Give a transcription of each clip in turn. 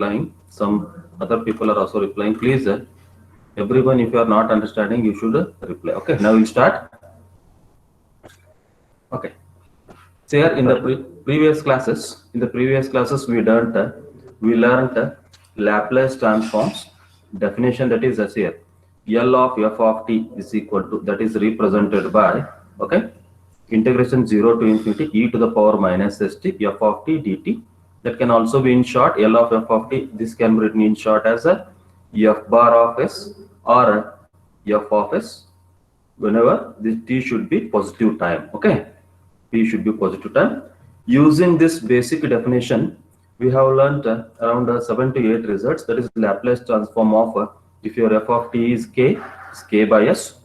replying. Some other people are also replying. Please, everyone, if you are not understanding, you should reply. Okay, now we'll start. Okay. So here in the previous classes, we learned Laplace transforms definition, that is as here. L of f of t is equal to, that is represented by, okay, integration 0 to infinity e to the power minus st f of t dt. That can also be in short L of f of t. This can be written in short as a f bar of s or f of s whenever this t should be positive time. Okay, t should be positive time. Using this basic definition, we have learned around 7 to 8 results. That is Laplace transform of if your f of t is k, is k by s,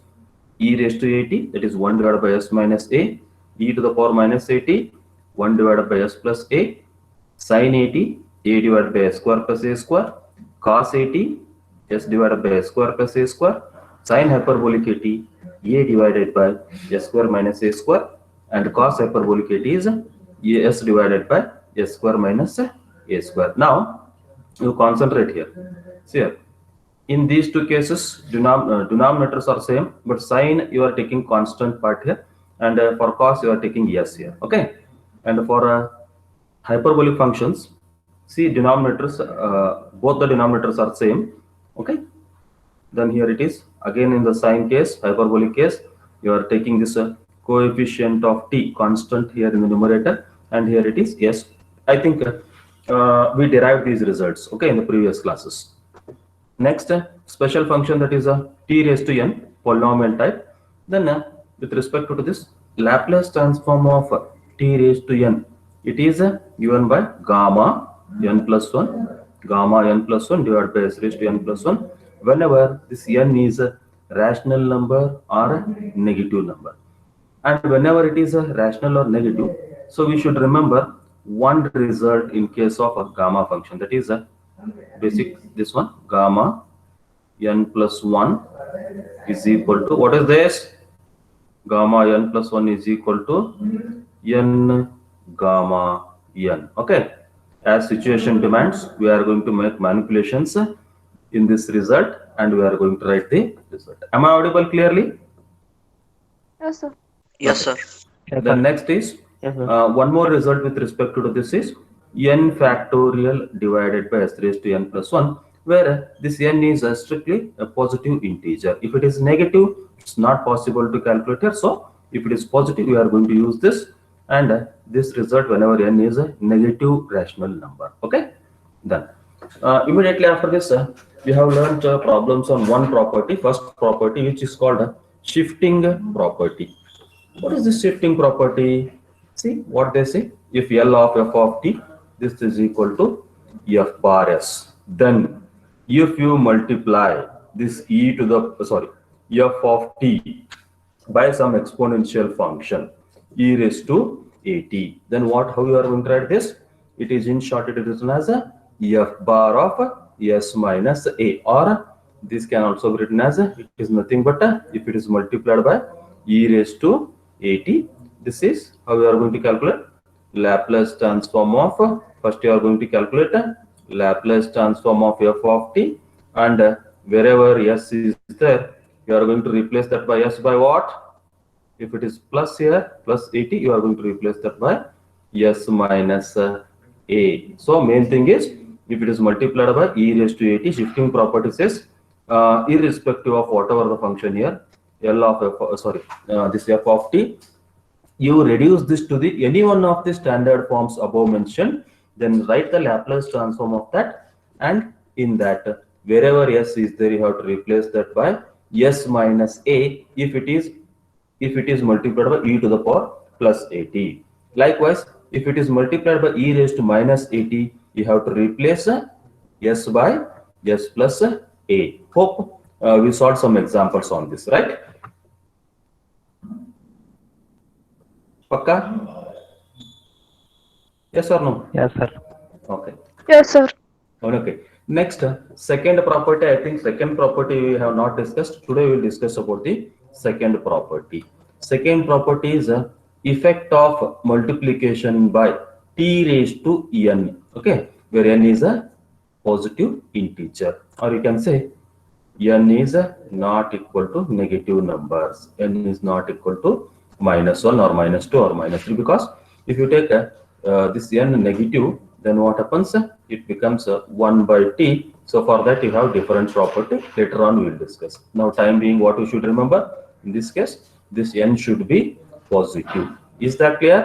e raised to at, that is 1 divided by s minus a, e to the power minus at, 1 divided by s plus a, sin at, a divided by s square plus a square, cos at, s divided by s square plus a square, sin hyperbolic at, a divided by s square minus a square, and cos hyperbolic at is s divided by s square minus a square. Now, you concentrate here. See here. In these two cases, denominators are same, but sin you are taking constant part here, and for cos you are taking s here. Okay, and for hyperbolic functions, see denominators, both the denominators are same. Okay, then here it is again in the sine case, hyperbolic case, you are taking this coefficient of t constant here in the numerator, and here it is yes. I think we derived these results, okay, in the previous classes. Next, special function, that is a t raised to n polynomial type. Then with respect to this Laplace transform of t raised to n, it is given by gamma n plus 1, gamma n plus 1 divided by s raised to n plus 1, whenever this n is a rational number or a negative number. And whenever it is a rational or negative, so we should remember one result in case of a gamma function, that is a basic, this one, gamma n plus 1 is equal to, what is this? Gamma n plus 1 is equal to n gamma n. Okay, as situation demands, we are going to make manipulations in this result, and we are going to write the result. Am I audible clearly? Yes, sir. Yes, sir. Yes, then next is one more result with respect to this is n factorial divided by s raised to n plus 1, where this n is strictly a positive integer. If it is negative, it's not possible to calculate here. So if it is positive, we are going to use this, and this result whenever n is a negative rational number. Okay, then immediately after this, we have learned problems on one property, first property, which is called shifting property. What is this shifting property? See what they say. If L of f of t, this is equal to f bar s. Then if you multiply this e to the f of t by some exponential function e raised to at, then how you are going to write this? It is in short, it is written as a f bar of s minus a, or this can also be written as it is nothing but if it is multiplied by e raised to at. This is how we are going to calculate Laplace transform of, first you are going to calculate Laplace transform of f of t, and wherever s is there, you are going to replace that by s by what? If it is plus here, plus 80, you are going to replace that by s minus a. So main thing is, if it is multiplied by e raised to at, shifting property says irrespective of whatever the function here, L of f, this f of t, you reduce this to the any one of the standard forms above mentioned, then write the Laplace transform of that, and in that wherever s is there, you have to replace that by s minus a if it is multiplied by e to the power plus at. Likewise, if it is multiplied by e raised to minus at, you have to replace s by s plus a. Hope we solved some examples on this, right? Pakka? Yes or no? Yes, sir. Okay. Yes, sir. Okay. Next, second property. I think second property we have not discussed. Today we will discuss about the second property. Second property is effect of multiplication by t raised to n. Okay, where n is a positive integer, or you can say n is not equal to negative numbers. N is not equal to -1 or -2 or -3, because if you take this n negative, then what happens? It becomes 1 by t. So for that you have different property. Later on we will discuss. Now time being, what you should remember in this case, this n should be positive. Is that clear?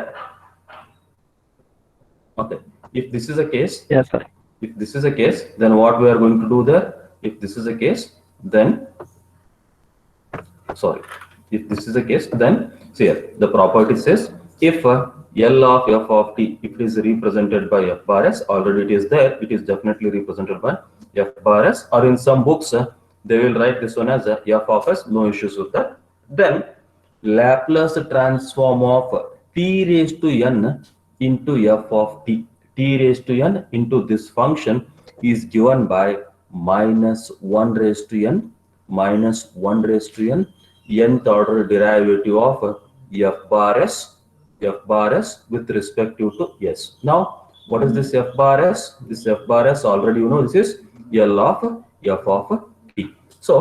Okay. If this is a case, Yes, sir. if this is a case, then what we are going to do there? If this is a case, then sorry, if this is the case, then see here the property says if L of f of t, if it is represented by f bar s, already it is there, it is definitely represented by f bar s, or in some books they will write this one as f of s, no issues with that. Then Laplace transform of t raised to n into f of t, t raised to n into this function is given by -1 raised to n minus 1 raised to n nth order derivative of f bar s with respect to s. Now, what is this f bar s? This f bar s, already you know, this is L of f of t. So,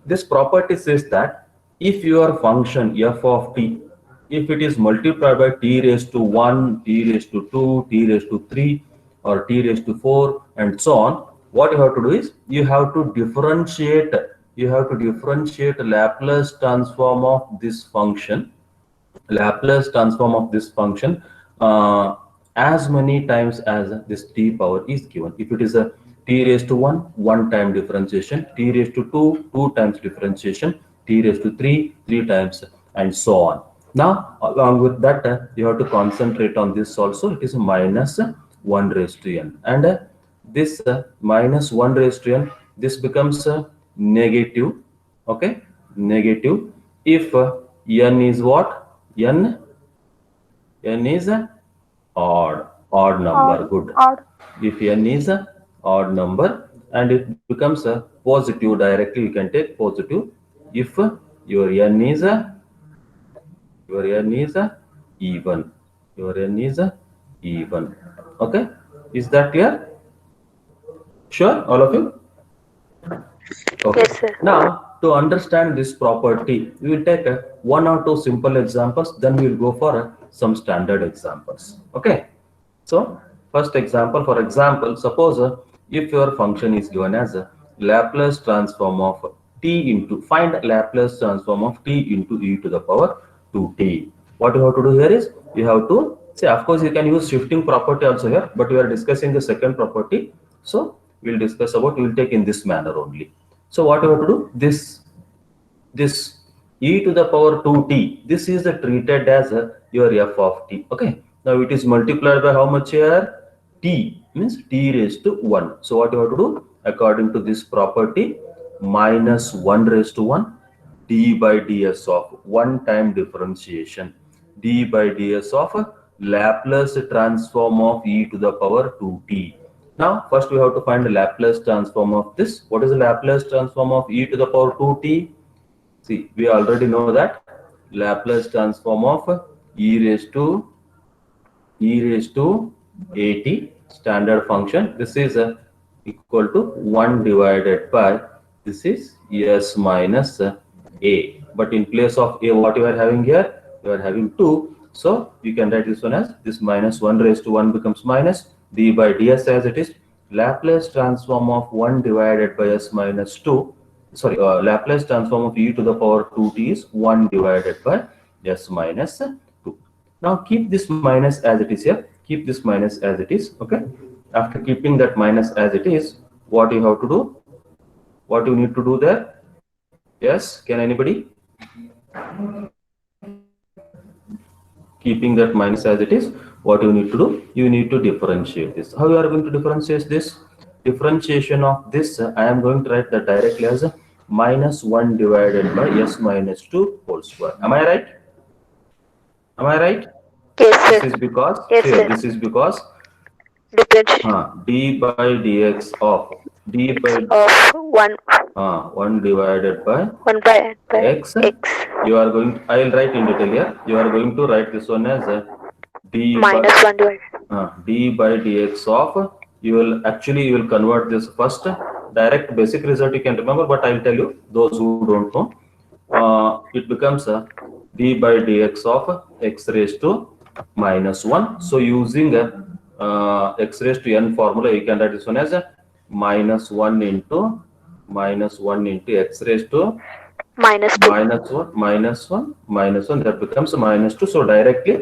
this property says that if your function f of t, if it is multiplied by t raised to 1, t raised to 2, t raised to 3, or t raised to 4, and so on, what you have to do is you have to differentiate Laplace transform of this function, as many times as this t power is given. If it is a t raised to 1, 1 time differentiation, t raised to 2, 2 times differentiation, t raised to 3, 3 times, and so on. Now, along with that, you have to concentrate on this also. It is a -1 raised to n, and this -1 raised to n, this becomes negative. Okay, negative if n is what? N is a odd number. Good. Odd. If n is a odd number and it becomes a positive, directly you can take positive if your n is a even. Your n is a even. Okay, is that clear? Sure, all of you? Okay. Yes, sir. Now, to understand this property, we will take one or two simple examples, then we will go for some standard examples. Okay. So, first example, for example, suppose if your function is given as a Laplace transform of t into, find Laplace transform of t into e to the power 2t. What you have to do here is, you have to say, of course, you can use shifting property also here, but we are discussing the second property. So, we will discuss about, we will take in this manner only. So what you have to do, this e to the power 2t, this is treated as your f of t. Okay, now it is multiplied by how much here? T, means t raised to 1. So what you have to do, according to this property, -1 raised to 1 d by ds of one time differentiation, d by ds of Laplace transform of e to the power 2t. Now, first we have to find the Laplace transform of this. What is the Laplace transform of e to the power 2t? See, we already know that Laplace transform of e raised to at, standard function. This is equal to 1 divided by, this is s minus a. But in place of a, what you are having here? You are having 2. So, you can write this one as, this -1 raised to 1 becomes minus d by ds as it is. Laplace transform of 1 divided by s minus 2. Sorry, Laplace transform of e to the power 2t is 1 divided by s minus 2. Now keep this minus as it is here. Keep this minus as it is. Okay. After keeping that minus as it is, what you have to do? What you need to do there? Yes, can anybody? Keeping that minus as it is, what you need to do? You need to differentiate this. How you are going to differentiate this? Differentiation of this, I am going to write that directly as -1 divided by s minus 2 whole square. Am I right? Am I right? Yes, sir. This is because, Yes, here, sir. this is because Differentiation d by dx of d by of 1 1 divided by 1 by x. You are going, I will write in detail here. You are going to write this one as d minus 1 divided. d by dx of you will convert this first direct basic result you can remember, but I'll tell you those who don't know. It becomes d by dx of x raised to minus 1. So using x raised to n formula, you can write this one as minus 1 into x raised to -2. minus 1, that becomes minus 2. So directly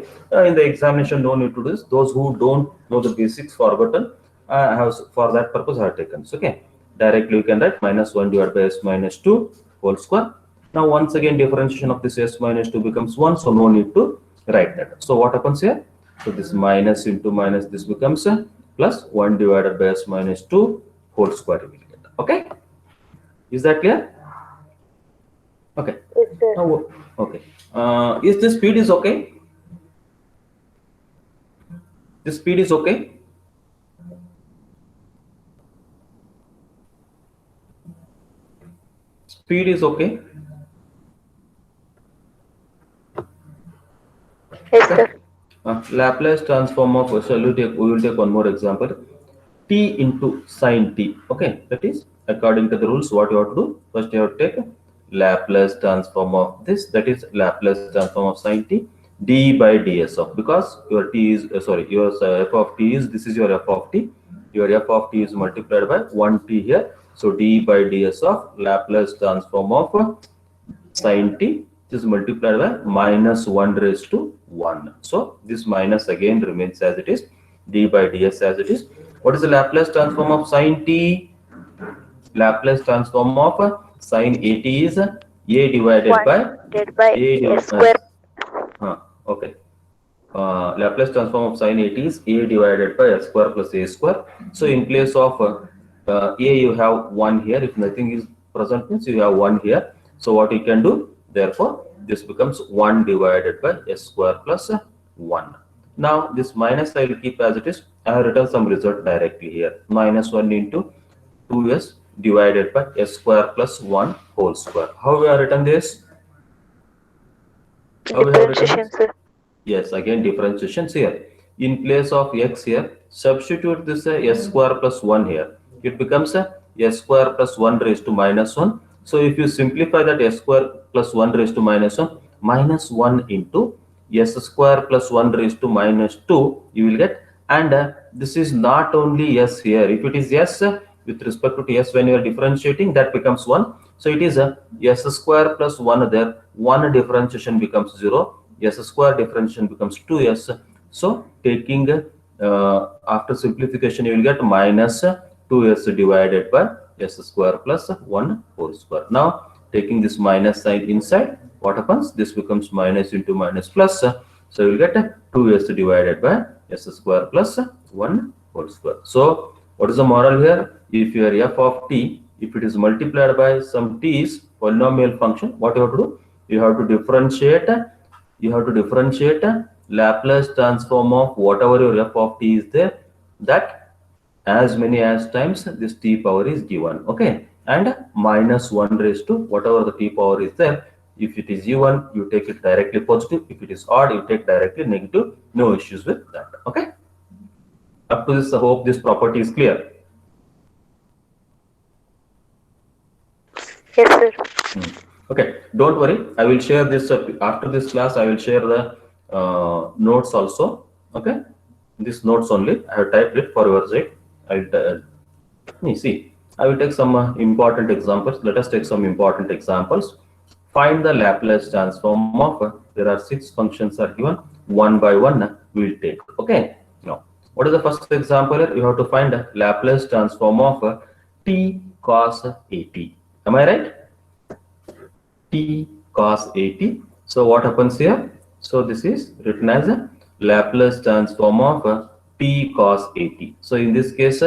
in the examination, no need to do this. Those who don't know the basics, forgotten, I have, for that purpose I have taken. So, okay, directly you can write minus 1 divided by s minus 2 whole square. Now once again differentiation of this s minus 2 becomes 1, so no need to write that. So what happens here? So this minus into minus, this becomes plus 1 divided by s minus 2 whole square you will get. Okay, is that clear? Okay. Yes, sir. Now, okay. Is this speed is okay? This speed is okay? Speed is okay? Yes, sir. Laplace transform of, so we will take one more example. T into sine t. Okay, that is according to the rules. What you have to do? First, you have to take Laplace transform of this. That is Laplace transform of sine t, d by ds of, because your t is your f of t is, this is your f of t. Your f of t is multiplied by 1t here. So d by ds of Laplace transform of sine t is multiplied by minus 1 raised to 1. So this minus again remains as it is, d by ds as it is. What is the Laplace transform of sine t? Laplace transform of sine at is a divided 1 by divided by a s square. okay. Laplace transform of sine at is a divided by s square plus a square. So in place of a, you have 1 here. If nothing is present, means you have 1 here. So what you can do? Therefore, this becomes 1 divided by s square plus 1. Now this minus I will keep as it is. I have written some result directly here. Minus 1 into 2s divided by s square plus 1 whole square. How we have written this? How we have written Differentiation, this? sir. Yes, again differentiations here. In place of x here, substitute this s square plus 1 here. It becomes s square plus 1 raised to minus 1. So if you simplify that s square plus 1 raised to minus 1, minus 1 into s square plus 1 raised to minus 2, you will get. And this is not only s here. If it is s with respect to s, when you are differentiating, that becomes 1. So it is s square plus 1 there. 1 differentiation becomes 0. S square differentiation becomes 2s. So taking after simplification, you will get minus 2s divided by s square plus 1 whole square. Now taking this minus sign inside, what happens? This becomes minus into minus plus. So you will get 2s divided by s square plus 1 whole square. So what is the moral here? If your f of t, if it is multiplied by some t's polynomial function, what you have to do? You have to differentiate. You have to differentiate Laplace transform of whatever your f of t is there, that as many as times this t power is given. Okay, and minus 1 raised to whatever the t power is there. If it is even, you take it directly positive. If it is odd, you take directly negative. No issues with that. Okay, up to this, I hope this property is clear. Yes, sir. Okay, don't worry. I will share this after this class. I will share the notes also. Okay, these notes only. I have typed it for your sake. I'll see. I will take some important examples. Let us take some important examples. Find the Laplace transform of. There are 6 functions are given. One by one we will take. Okay. Now, what is the first example? You have to find a Laplace transform of t cos at. Am I right? T cos at. So what happens here? So this is written as a Laplace transform of t cos at. So in this case,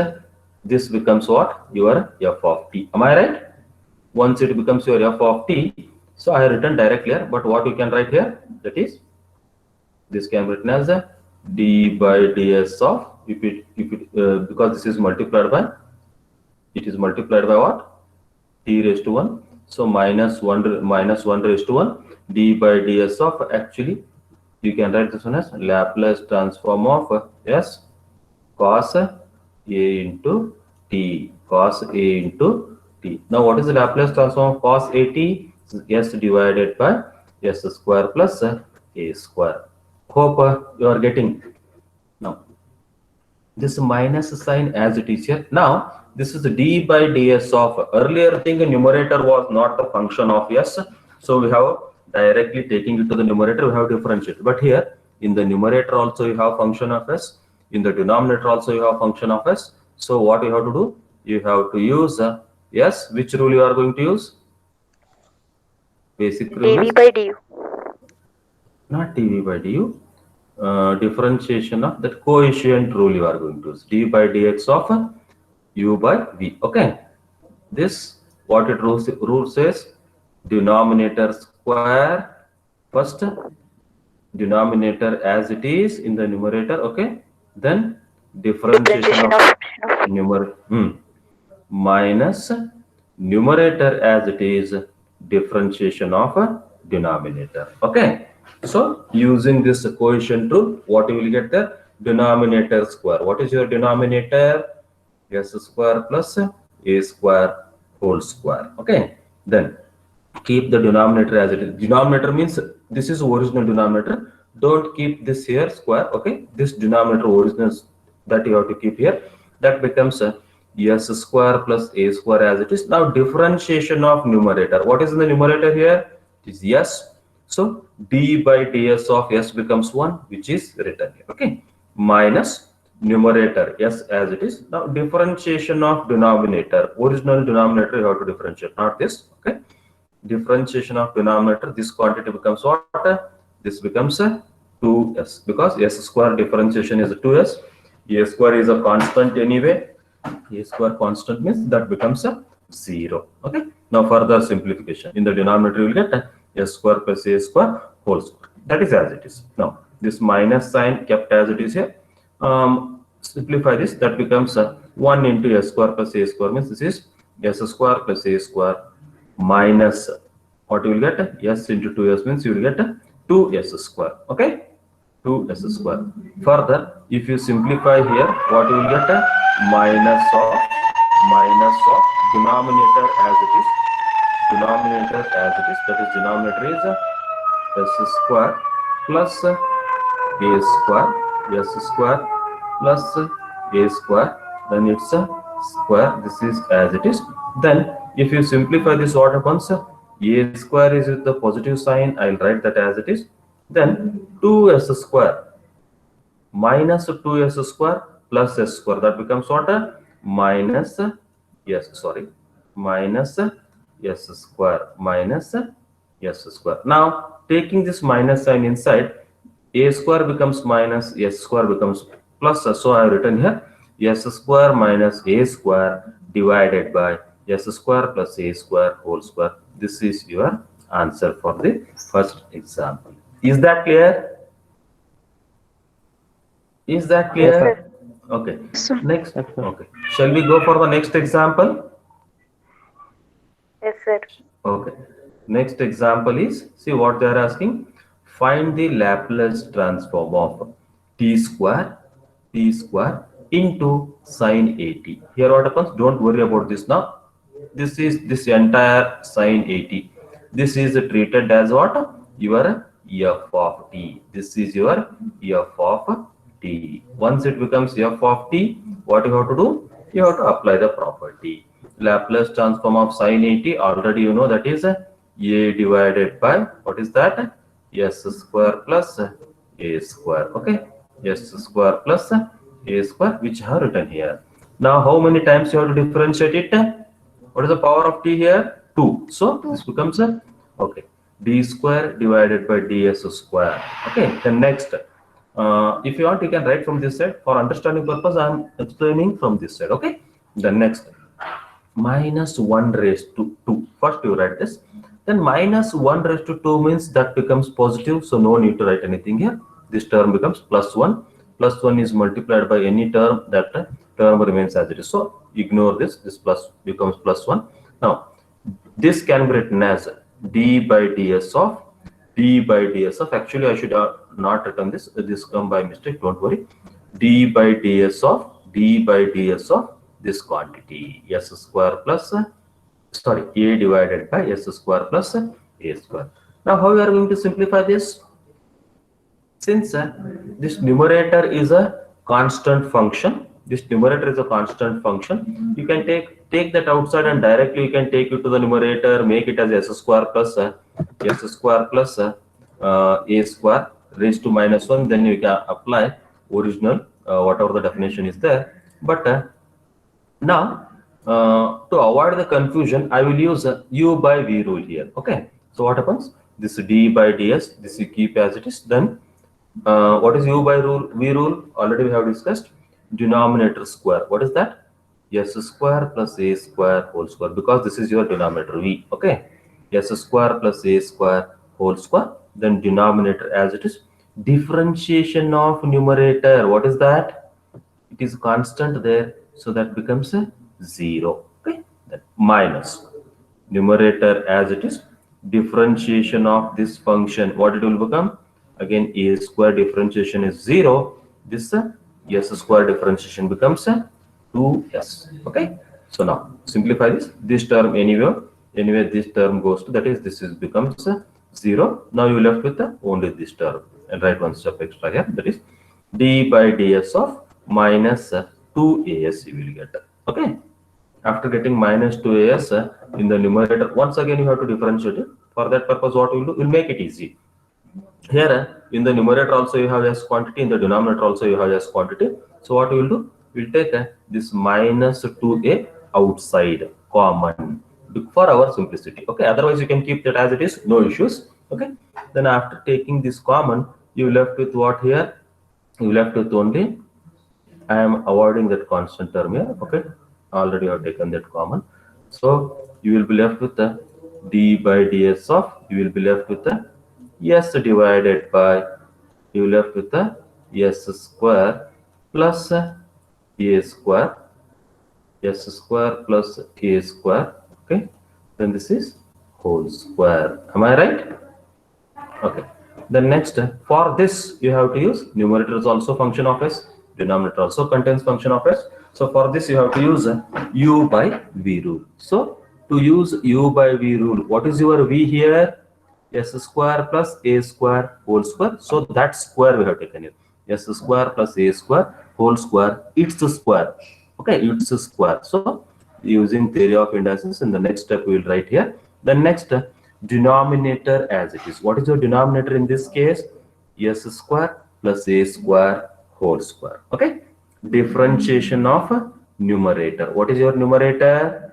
this becomes what? Your f of t. Am I right? Once it becomes your f of t, so I have written directly here. But what we can write here? That is, this can be written as a d by ds of, because this is multiplied by, it is multiplied by what? T raised to 1. So minus 1 raised to 1 d by ds of, actually you can write this one as Laplace transform of s cos at. A into t, cos A into t. Now what is the Laplace transform of cos AT? S divided by S square plus A square. Hope you are getting. Now this minus sign as it is here. Now this is d by ds of earlier thing. Numerator was not the function of s, so we have directly taking it to the numerator. We have differentiate, but here in the numerator also you have function of s. In the denominator also you have function of s. So what you have to do? You have to use s. Which rule you are going to use? Basic rule dv is by du. not dv by du. Differentiation of that coefficient rule you are going to use, d by dx of u by v. Okay, this what it rule says, denominator square first, denominator as it is in the numerator. Okay, then differentiation of numerator minus numerator as it is, differentiation of a denominator. Okay, so using this coefficient rule, what you will get there? Denominator square. What is your denominator? S square plus A square whole square. Okay, then keep the denominator as it is. Denominator means this is original denominator. Don't keep this here square. Okay, this denominator original that you have to keep here. That becomes s square plus a square as it is. Now differentiation of numerator. What is in the numerator here? It is s. So d by ds of s becomes 1, which is written here. Okay, minus numerator s as it is. Now differentiation of denominator. Original denominator you have to differentiate, not this. Okay, differentiation of denominator. This quantity becomes what? This becomes 2s, because s square differentiation is 2s. A square is a constant anyway. A square constant means that becomes a 0. Okay, now further simplification. In the denominator you will get s square plus a square whole square. That is as it is. Now this minus sign kept as it is here. Simplify this, that becomes 1 into s square plus a square means this is s square plus a square minus what you will get, s into 2s means you will get 2s square. Okay, 2s square. Further, if you simplify here, what you will get, minus of denominator as it is, denominator as it is, that is denominator is s square plus a square, s square plus a square, then it's a square. This is as it is. Then if you simplify this, what happens? A square is with the positive sign. I'll write that as it is. Then 2s square minus 2s square plus s square. That becomes what? Minus minus s square minus s square. Now taking this minus sign inside, a square becomes minus, s square becomes plus. So I have written here s square minus a square divided by s square plus a square whole square. This is your answer for the first example. Is that clear? Is that clear? Okay. Next. Okay. Shall we go for the next example? Yes, sir. Okay. Next example is, see what they are asking. Find the Laplace transform of t square into sine 80. Here what happens? Don't worry about this now. This is this entire sine 80. This is treated as what? Your f of t. This is your f of t. Once it becomes f of t, what you have to do? You have to apply the property. Laplace transform of sine 80, already you know, that is a divided by, what is that? S square plus a square. Okay, s square plus a square, which I have written here. Now how many times you have to differentiate it? What is the power of t here? 2. So this becomes a, okay, d square divided by ds square. Okay, then next, if you want, you can write from this side. For understanding purpose, I am explaining from this side. Okay, then next, minus 1 raised to 2. First you write this, then minus 1 raised to 2 means that becomes positive, so no need to write anything here. This term becomes plus 1. Plus 1 is multiplied by any term, that term remains as it is. So ignore this. This plus becomes plus 1. Now this can be written as d by ds of actually I should not written this. This come by mistake. Don't worry. D by ds of d by ds of this quantity, s square plus, sorry, a divided by s square plus a square. Now, how we are going to simplify this? Since this numerator is a constant function, you can take that outside and directly you can take it to the numerator, make it as s square plus a square raised to -1. Then you can apply original whatever the definition is there. But now to avoid the confusion, I will use u by v rule here. Okay, so what happens? This d by ds, this you keep as it is. Then what is u by v rule? Already we have discussed. Denominator square. What is that? S square plus a square whole square, because this is your denominator v. Okay, s square plus a square whole square. Then denominator as it is. Differentiation of numerator. What is that? It is constant there, so that becomes a 0. Okay, then minus numerator as it is. Differentiation of this function. What it will become? Again, a square differentiation is 0. This s square differentiation becomes 2s. Okay, so now simplify this. This term anyway this term goes to, that is, this is becomes 0. Now you left with only this term, and write one step extra here. That is d by ds of minus 2as you will get. Okay, after getting minus 2as in the numerator, once again you have to differentiate it. For that purpose, what we will do, we'll make it easy. Here in the numerator also you have s quantity, in the denominator also you have s quantity. So what we will do, we'll take this minus 2a outside common for our simplicity. Okay, otherwise you can keep that as it is, no issues. Okay, then after taking this common, you left with what here? You left with only, I am avoiding that constant term here. Okay, already I have taken that common, so you will be left with the d by ds of, you will be left with the s divided by, you left with the s square plus a square, s square plus a square. Okay, then this is whole square. Am I right? Okay, then next, for this you have to use, numerator is also function of s, denominator also contains function of s. So for this you have to use u by v rule. So to use u by v rule, what is your v here? S square plus a square whole square. So that square we have taken here. S square plus a square whole square. It's a square. Okay, it's a square. So using theory of indices, in the next step we will write here. The next, denominator as it is. What is your denominator in this case? S square plus a square whole square. Okay, differentiation of numerator. What is your numerator?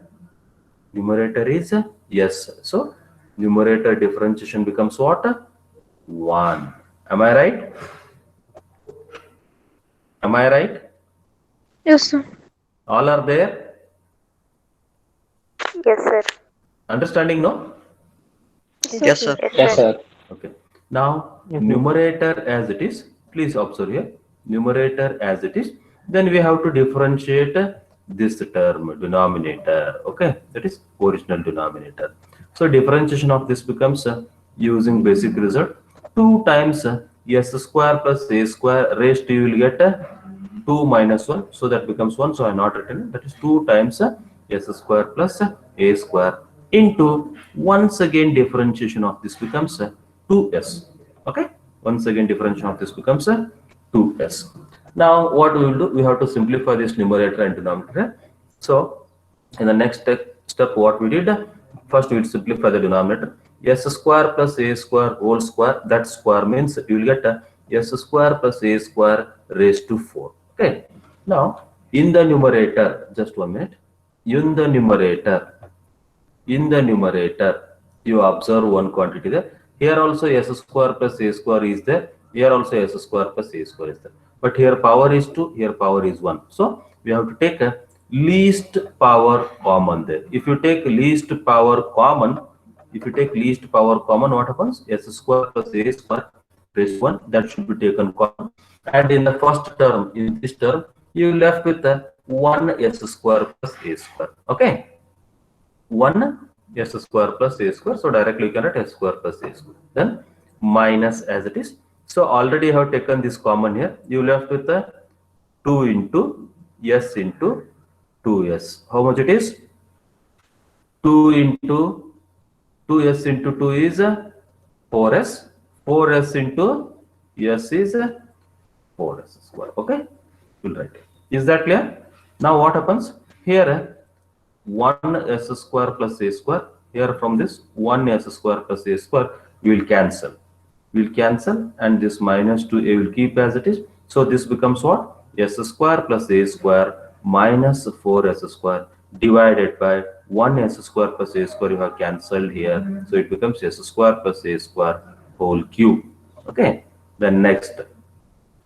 Numerator is s. So numerator differentiation becomes what? 1. Am I right? Am I right? Yes, sir. All are there? Yes, sir. Understanding, no? Yes, sir. Yes, sir. Okay. Now, numerator as it is, please observe here, numerator as it is, then we have to differentiate this term, denominator. Okay, that is original denominator. So differentiation of this becomes using basic result, 2 times s square plus a square raised to, you will get 2 minus 1, so that becomes 1. So I have not written it. That is 2 times s square plus a square into, once again differentiation of this becomes 2s. Okay, once again differentiation of this becomes 2s. Now what we will do, we have to simplify this numerator and denominator. So in the next step what we did, first we will simplify the denominator. S square plus a square whole square, that square means you will get s square plus a square raised to 4. Okay, now in the numerator, just 1 minute, in the numerator you observe one quantity there. Here also s square plus a square is there, here also s square plus a square is there, but here power is 2, here power is 1. So we have to take a least power common there. If you take least power common, what happens? S square plus a square raised 1, that should be taken common. And in the first term, in this term, you left with 1 s square plus a square. Okay, 1 s square plus a square. So directly you can write s square plus a square. Then minus as it is. So already you have taken this common here. You left with 2 into s into 2s. How much it is? 2 into 2s into 2 is 4s. 4s into s is 4s square. Okay, we'll write it. Is that clear? Now what happens here? 1s square plus a square. Here from this 1s square plus a square we will cancel. We will cancel, and this minus 2a will keep as it is. So this becomes what? S square plus a square minus 4s square divided by 1s square plus a square. You have cancelled here, so it becomes s square plus a square whole cube. Okay. Then next,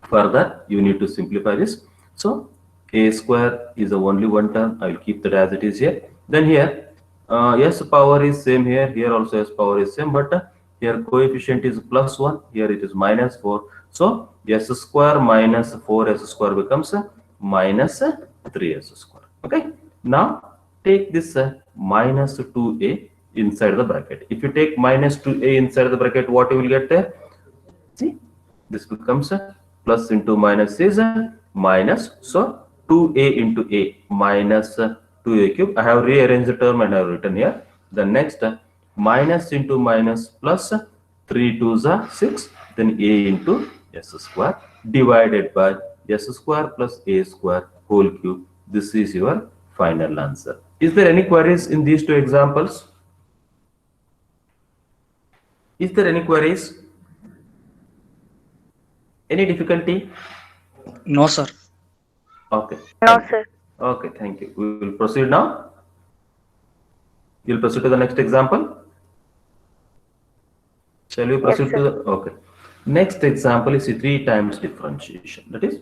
further you need to simplify this. So a square is the only one term. I will keep that as it is here. Then here s power is same here. Here also s power is same, but here coefficient is plus 1. Here it is minus 4. So s square minus 4s square becomes minus 3s square. Okay. Now take this minus 2a inside the bracket. If you take minus 2a inside the bracket, what you will get there? See, this becomes plus into minus is minus. So 2a into a minus 2a cube. I have rearranged the term and I have written here. The next minus into minus plus 3 2s are 6. Then a into s square divided by s square plus a square whole cube. This is your final answer. Is there any queries in these two examples? Is there any queries? Any difficulty? No, sir. Okay. No, sir. Okay, thank you. We will proceed now. You'll proceed to the next example. Shall we proceed to the okay? Next example is 3 times differentiation. That is,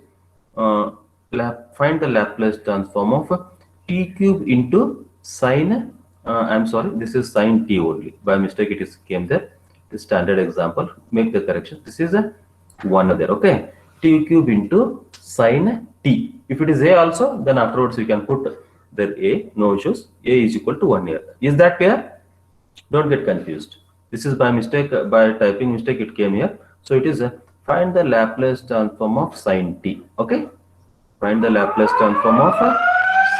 find the Laplace transform of t cube into sine. I'm sorry, this is sine t only. By mistake, it is came there. The standard example. Make the correction. This is a 1 there. Okay, t cube into sine t. If it is a also, then afterwards you can put there a. No issues. A is equal to 1 here. Is that clear? Don't get confused. This is by mistake, by typing mistake it came here. So it is find the Laplace transform of sine t. Okay, find the Laplace transform of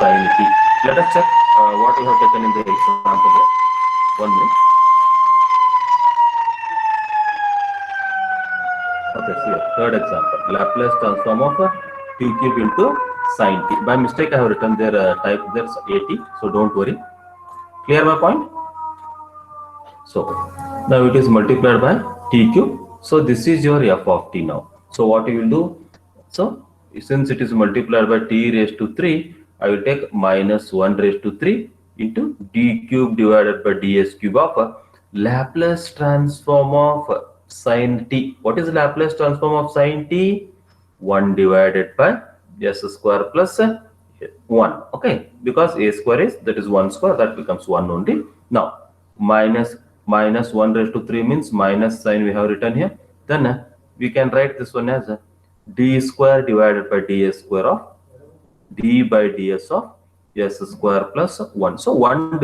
sine t. Let us check what we have taken in the example here. 1 minute. Okay, see, third example, Laplace transform of t cube into sine t. By mistake I have written there type there's 80, so don't worry. Clear my point? So now it is multiplied by t cube. So this is your f of t now. So what you will do? So since it is multiplied by t raised to 3, I will take minus 1 raised to 3 into d cube divided by ds cube of Laplace transform of sine t. What is Laplace transform of sine t? 1 divided by s square plus 1. Okay, because a square is, that is 1 square, that becomes 1 only. Now minus 1 raised to 3 means minus sign we have written here. Then we can write this one as d square divided by ds square of d by ds of s square plus 1. So one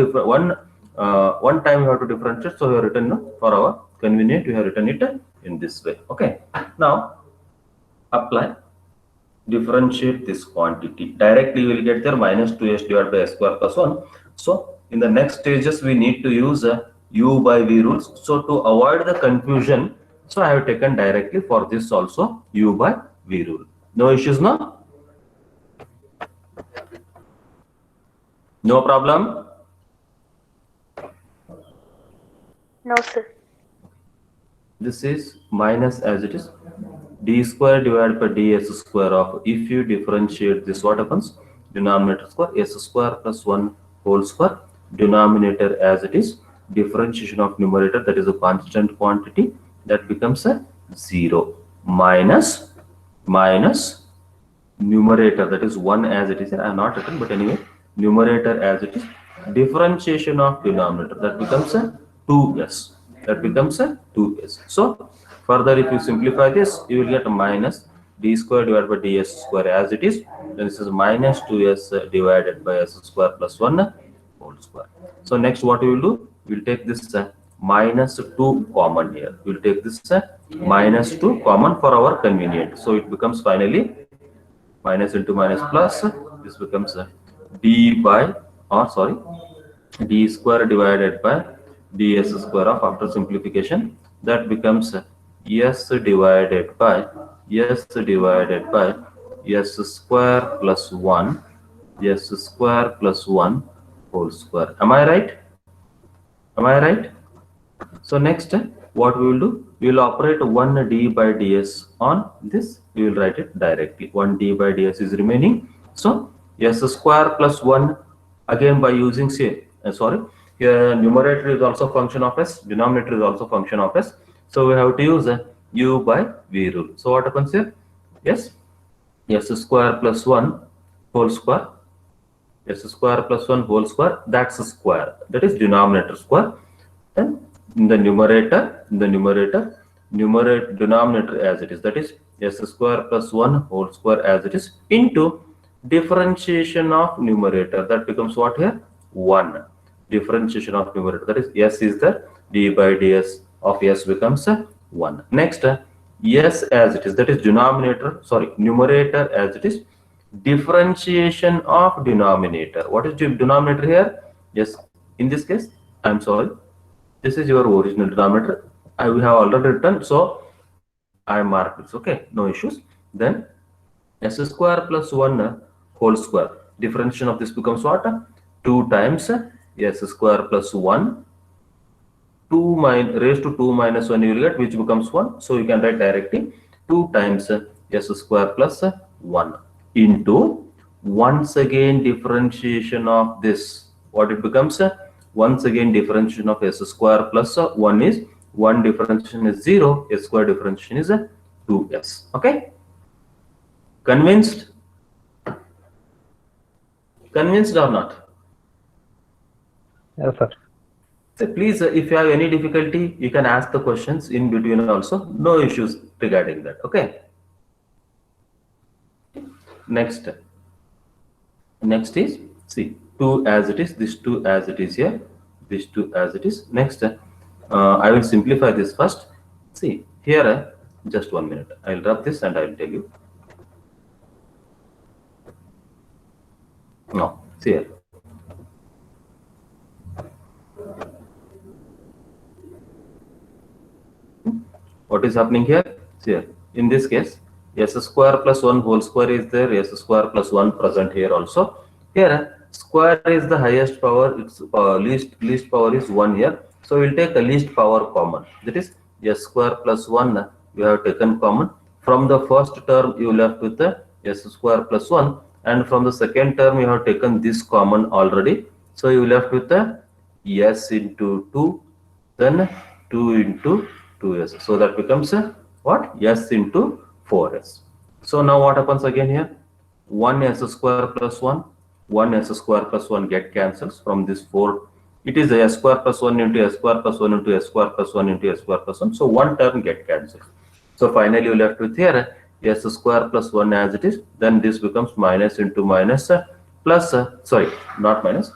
time we have to differentiate. So we have written for our convenient, we have written it in this way. Okay. Now apply, differentiate this quantity. Directly we will get there minus 2s divided by s square plus 1. So in the next stages we need to use u by v rules. So to avoid the confusion, so I have taken directly for this also u by v rule. No issues now? No problem? No, sir. This is minus as it is d square divided by ds square of, if you differentiate this, what happens? Denominator square s square plus 1 whole square, denominator as it is, differentiation of numerator, that is a constant quantity, that becomes a 0, minus numerator, that is 1 as it is. I have not written, but anyway, numerator as it is, differentiation of denominator, that becomes a 2s, that becomes a 2s. So further if you simplify this, you will get a minus d square divided by ds square as it is. Then this is minus 2s divided by s square plus 1 whole square. So next what we will do, we will take this minus 2 common here. We will take this minus 2 common for our convenience. So it becomes finally minus into minus plus this becomes d by, or sorry, d square divided by ds square of, after simplification, that becomes s divided by s square plus 1 s square plus 1 whole square. Am I right? Am I right? So next, what we will do, we will operate 1d by ds on this. We will write it directly. 1d by ds is remaining. So s square plus 1, again by using, say, sorry, here numerator is also function of s, denominator is also function of s. So we have to use u by v rule. So what happens here? Yes, s square plus 1 whole square, s square plus 1 whole square, that's a square, that is denominator square. Then in the numerator, denominator as it is, that is s square plus 1 whole square as it is, into differentiation of numerator, that becomes what here? 1. Differentiation of numerator, that is s is the d by ds of s becomes 1. Next, s as it is, that is denominator, sorry, numerator as it is, differentiation of denominator. What is denominator here? Yes, in this case, I'm sorry, this is your original denominator. I have already written, so I mark this. Okay, no issues. Then s square plus 1 whole square. Differentiation of this becomes what? 2 times s square plus 1. 2 raised to 2 minus 1 you will get, which becomes 1. So you can write directly 2 times s square plus 1 into, once again, differentiation of this. What it becomes? Once again, differentiation of s square plus 1 is 1 differentiation is 0, s square differentiation is 2s. Okay, convinced? Convinced or not? Yes, sir. So please, if you have any difficulty, you can ask the questions in between also. No issues regarding that. Okay. Next is, see, 2 as it is, this 2 as it is here, this 2 as it is. Next, I will simplify this first. See here, just 1 minute. I will rub this and I will tell you. No, see here. What is happening here? See here. In this case, s square plus 1 whole square is there, s square plus 1 present here also. Here, square is the highest power, its least power is 1 here. So we will take the least power common. That is s square plus 1 we have taken common. From the first term you left with the s square plus 1, and from the second term you have taken this common already. So you left with the s into 2, then 2 into 2s. So that becomes what? S into 4s. So now what happens again here? 1 s square plus 1, 1 s square plus 1 get cancels from this 4. It is s square plus 1 into s square plus 1 into s square plus 1 into s square plus 1. So one term get cancelled. So finally you left with here s square plus 1 as it is. Then this becomes minus into minus plus, sorry, not minus,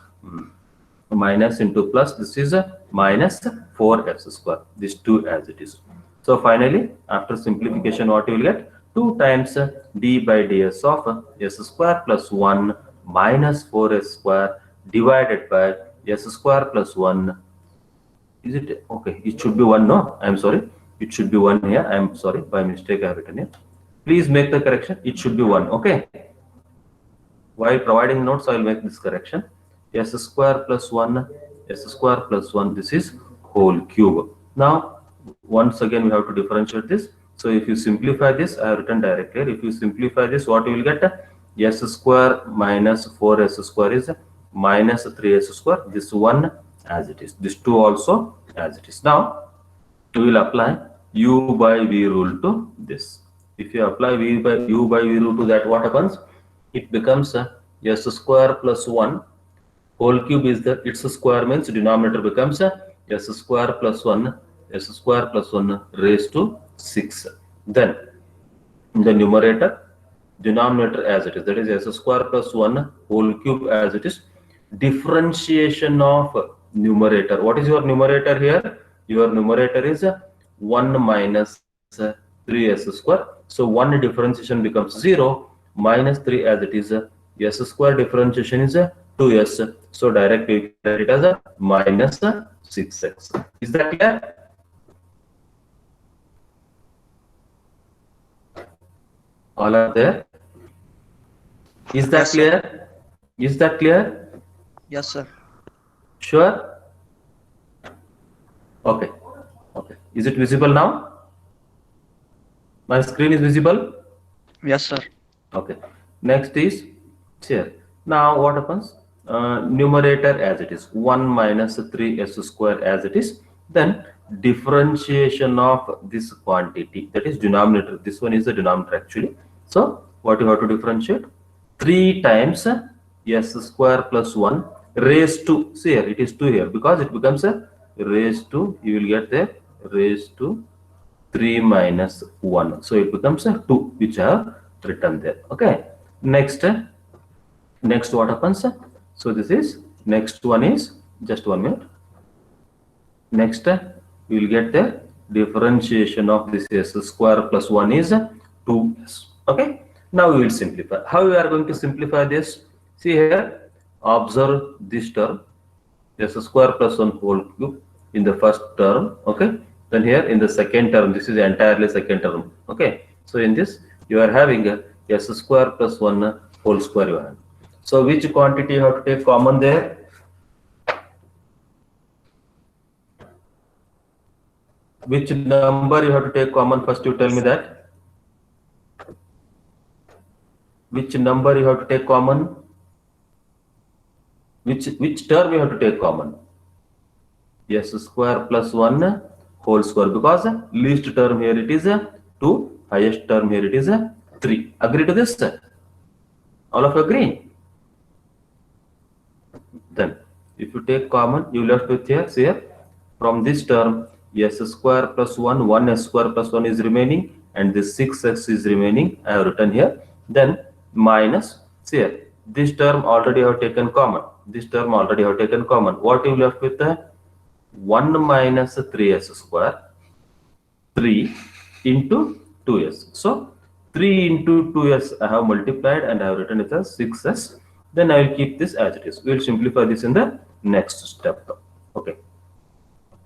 minus into plus. This is minus 4s square. This 2 as it is. So finally, after simplification, what you will get? 2 times d by ds of s square plus 1 minus 4s square divided by s square plus 1. Is it okay? It should be 1. No, I'm sorry. It should be 1 here. I'm sorry, by mistake I have written here. Please make the correction. It should be 1. Okay. While providing notes, I will make this correction. S square plus 1, s square plus 1. This is whole cube. Now, once again, we have to differentiate this. So if you simplify this, I have written directly. If you simplify this, what you will get? S square minus 4s square is minus 3s square. This 1 as it is. This 2 also as it is. Now, we will apply u by v rule to this. If you apply u by v rule to that, what happens? It becomes s square plus 1 whole cube is the, its square means denominator becomes s square plus 1, s square plus 1 raised to 6. Then in the numerator, denominator as it is, that is s square plus 1 whole cube as it is. Differentiation of numerator. What is your numerator here? Your numerator is 1 minus 3s square. So 1 differentiation becomes 0, minus 3 as it is S square differentiation is a 2s. So directly we can write it as a minus 6x. Is that clear? All are there? Is that Yes, sir. clear? Is that clear? Yes, sir. Sure? Okay. Okay. Is it visible now? My screen is visible? Yes, sir. Okay. Next is here. Now what happens? Numerator as it is 1 minus 3s square as it is. Then differentiation of this quantity, that is denominator. This one is the denominator actually. So what you have to differentiate? 3 times s square plus 1 raised to, see here it is 2 here, because it becomes a raised to, you will get there raised to 3 minus 1. So it becomes a 2, which I have written there. Okay. Next what happens? So this is, next one is, just 1 minute. Next we will get the differentiation of this s square plus 1 is 2s. Okay. Now we will simplify. How we are going to simplify this? See here, observe this term, s square plus 1 whole cube in the first term. Okay. Then here in the second term, this is entirely second term. Okay. So in this you are having a s square plus 1 whole square you have. So which quantity you have to take common there? Which number you have to take common? First you tell me that. Which number you have to take common? Which term you have to take common? S square plus 1 whole square, because least term here it is 2, highest term here it is 3. Agree to this? All of you agree? Then if you take common, you left with here, see here, from this term s square plus 1, 1s square plus 1 is remaining, and this 6x is remaining. I have written here. Then minus, see here, this term already have taken common. This term already have taken common. What you left with? 1 minus 3s square, 3 into 2s. So 3 into 2s I have multiplied and I have written it as 6s. Then I will keep this as it is. We will simplify this in the next step. Okay.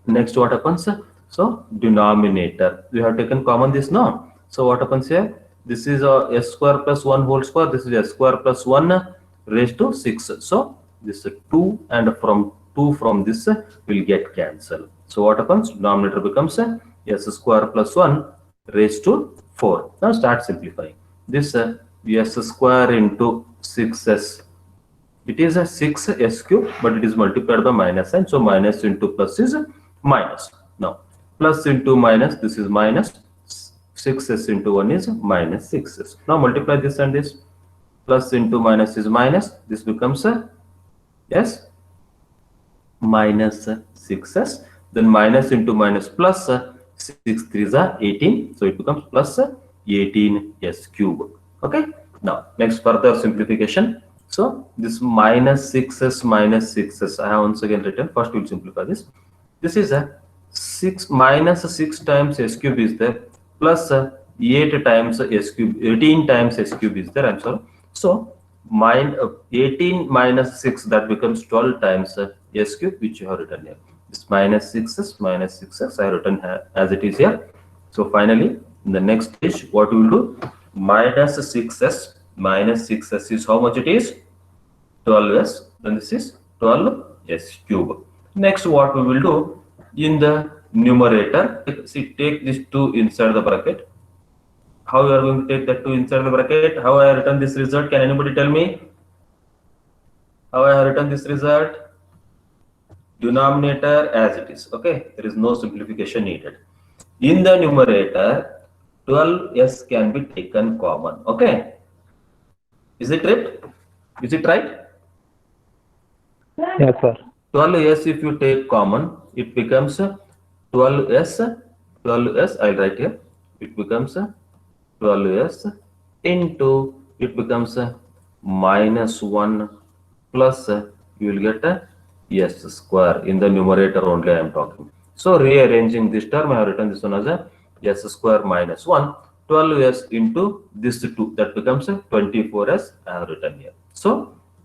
Next what happens? So denominator, we have taken common this now. So what happens here? This is s square plus 1 whole square. This is s square plus 1 raised to 6. So this is 2, and from 2 from this will get cancelled. So what happens? Denominator becomes s square plus 1 raised to 4. Now start simplifying. This s square into 6s. It is a 6s cube, but it is multiplied by minus sign. So minus into plus is minus. Now plus into minus, this is minus. 6s into 1 is minus 6s. Now multiply this and this. Plus into minus is minus. This becomes a yes minus 6s. Then minus into minus plus 6 3s are 18. So it becomes plus 18s cube. Okay. Now next further simplification. So this minus 6s minus 6s I have once again written. First we will simplify this. This is a 6 minus 6 times s cube is there, plus 8 times s cube, 18 times s cube is there. I'm sorry. So 18 minus 6, that becomes 12 times s cube, which you have written here. This minus 6s I have written as it is here. So finally in the next stage what we will do, minus 6s minus 6s is how much it is? 12s. Then this is 12s cube. Next what we will do, in the numerator, see, take this 2 inside the bracket. How you are going to take that 2 inside the bracket? How I have written this result? Can anybody tell me how I have written this result? Denominator as it is. Okay, there is no simplification needed. In the numerator, 12s can be taken common. Okay, is it right? Is it right? Yes, sir. 12s if you take common, it becomes 12s. I'll write here. It becomes 12s into, it becomes minus 1 plus you will get a s square. In the numerator only I am talking. So rearranging this term, I have written this one as a s square minus 1. 12s into this 2, that becomes 24s I have written here. So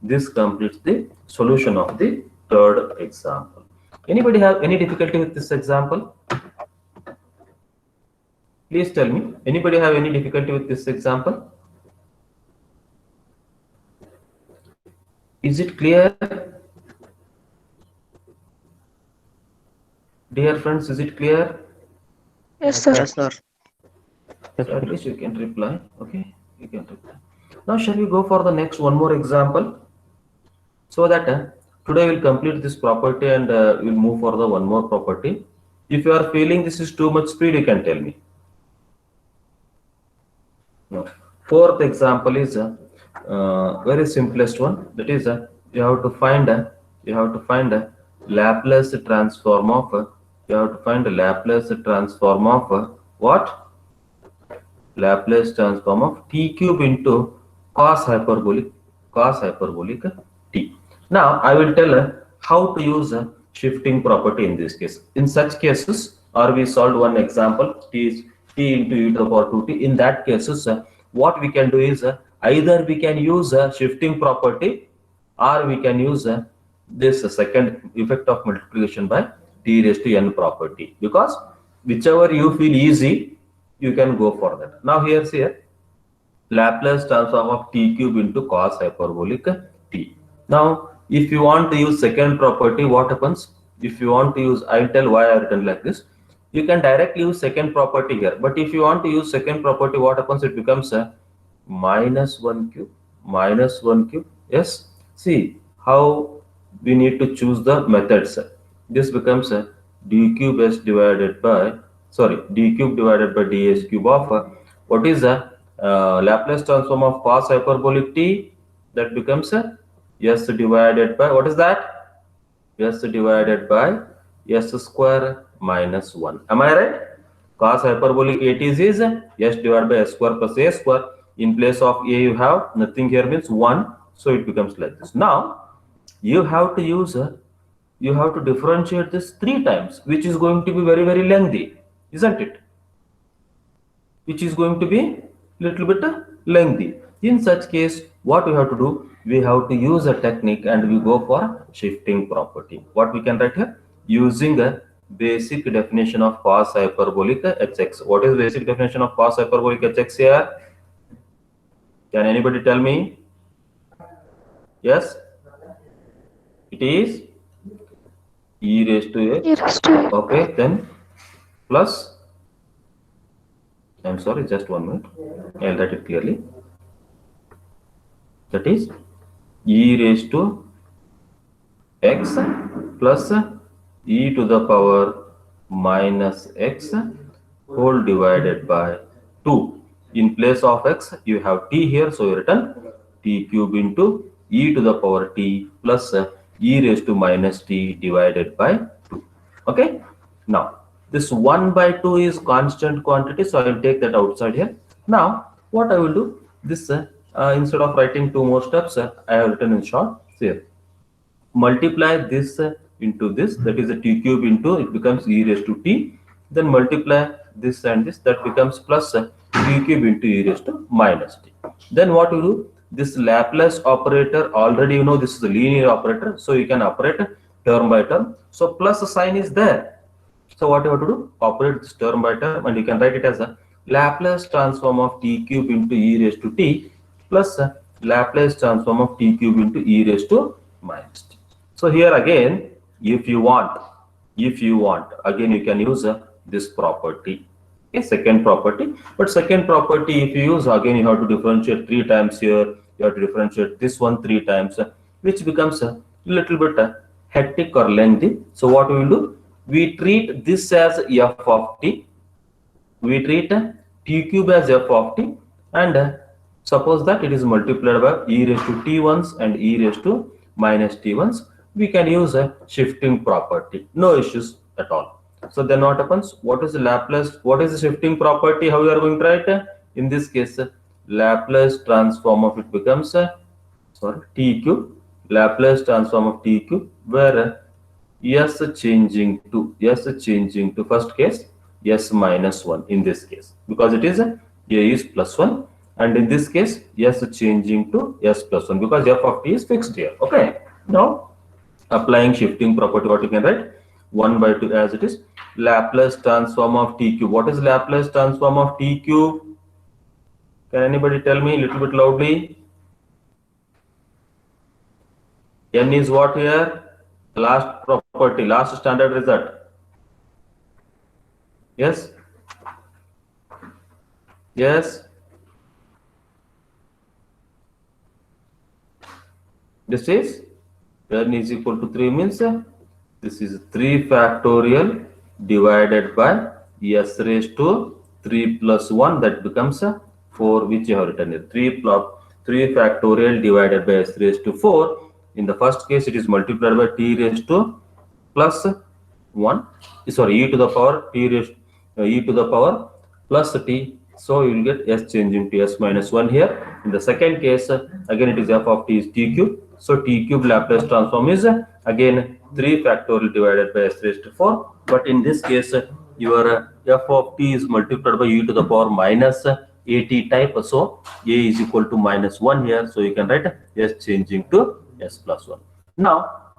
this completes the solution of the third example. Anybody have any difficulty with this example? Please tell me. Anybody have any difficulty with this example? Is it clear? Dear friends, is it clear? Yes, sir. Yes, sir. So at least you can reply. Okay, you can reply. Now, shall we go for the next one more example? So that today we'll complete this property and we'll move for the one more property. If you are feeling this is too much speed, you can tell me. No. Fourth example is very simplest one. That is you have to find a Laplace transform of what? Laplace transform of t cube into cos hyperbolic t. Now I will tell how to use a shifting property in this case. In such cases, or we solved one example, t is t into e to the power 2t. In that cases, what we can do is either we can use a shifting property or we can use this second effect of multiplication by t raised to n property, because whichever you feel easy, you can go for that. Now here, Laplace transform of t cube into cos hyperbolic t. Now, if you want to use second property, what happens? If you want to use, I'll tell why I written like this. You can directly use second property here. But if you want to use second property, what happens? It becomes a minus 1 cube. Yes. See how we need to choose the methods. This becomes a d cube s divided by, d cube divided by ds cube of what is the Laplace transform of cos hyperbolic t? That becomes a s divided by, what is that? S divided by s square minus 1. Am I right? Cos hyperbolic at is s divided by s square plus a square. In place of a you have nothing here, means 1. So it becomes like this. Now you have to use you have to differentiate this 3 times, which is going to be very, very lengthy, isn't it? Which is going to be little bit lengthy. In such case, what we have to do, we have to use a technique and we go for shifting property. What we can write here? Using a basic definition of cos hyperbolic hx. What is basic definition of cos hyperbolic hx here? Can anybody tell me? Yes? It is e raised to x. E raised to x. Okay, then plus, I'm sorry, just 1 minute. I'll write it clearly. That is e raised to x plus e to the power minus x whole divided by 2. In place of x, you have t here, so you written t cube into e to the power t plus e raised to minus t divided by 2. Okay. Now, this 1 by 2 is constant quantity, so I will take that outside here. Now, what I will do, this instead of writing 2 more steps, I have written in short. Here, multiply this into this, that is a t cube into, it becomes e raised to t. Then multiply this and this, that becomes plus t cube into e raised to minus t. Then what you do, this Laplace operator, already you know this is a linear operator, so you can operate term by term. So plus sign is there. So what you have to do, operate this term by term, and you can write it as a Laplace transform of t cube into e raised to t plus Laplace transform of t cube into e raised to minus t. So here again, if you want, again you can use this property. Okay, second property. But second property, if you use, again you have to differentiate 3 times here. You have to differentiate this one 3 times, which becomes a little bit hectic or lengthy. So what we will do, we treat this as f of t. We treat t cube as f of t, and suppose that it is multiplied by e raised to t once and e raised to minus t once. We can use a shifting property. No issues at all. So then what happens? What is the Laplace? What is the shifting property? How we are going to write? In this case, Laplace transform of it becomes t cube. Laplace transform of t cube, where s changing to first case s minus 1 in this case, because it is a is plus 1 and in this case s changing to s plus 1 because f of t is fixed here. Okay, now applying shifting property, what you can write 1 by 2 as it is. Laplace transform of t cube. What is Laplace transform of t cube? Can anybody tell me a little bit loudly? N is what here? Last property, last standard result. Yes? Yes? This is n is equal to 3 means this is 3 factorial divided by s raised to 3 plus 1, that becomes 4, which you have written here. 3 factorial divided by s raised to 4. In the first case, it is multiplied by t raised to plus 1. Sorry, e to the power t raised e to the power plus t. So you will get s changing to s minus 1 here. In the second case, again it is f of t is t cube. So t cube Laplace transform is again 3 factorial divided by s raised to 4. But in this case, your f of t is multiplied by e to the power minus at type. So a is equal to minus 1 here. So you can write s changing to s plus 1. Now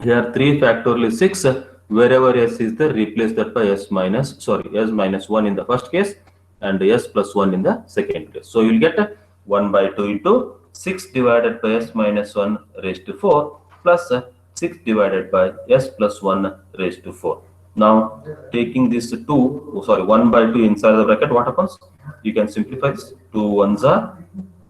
here 3 factorial is 6. Wherever s is there, replace that by s minus 1 in the first case and s plus 1 in the second case. So you will get 1 by 2 into 6 divided by s minus 1 raised to 4 plus 6 divided by s plus 1 raised to 4. Now taking this 1 by 2 inside the bracket, what happens? You can simplify this. 2 1s are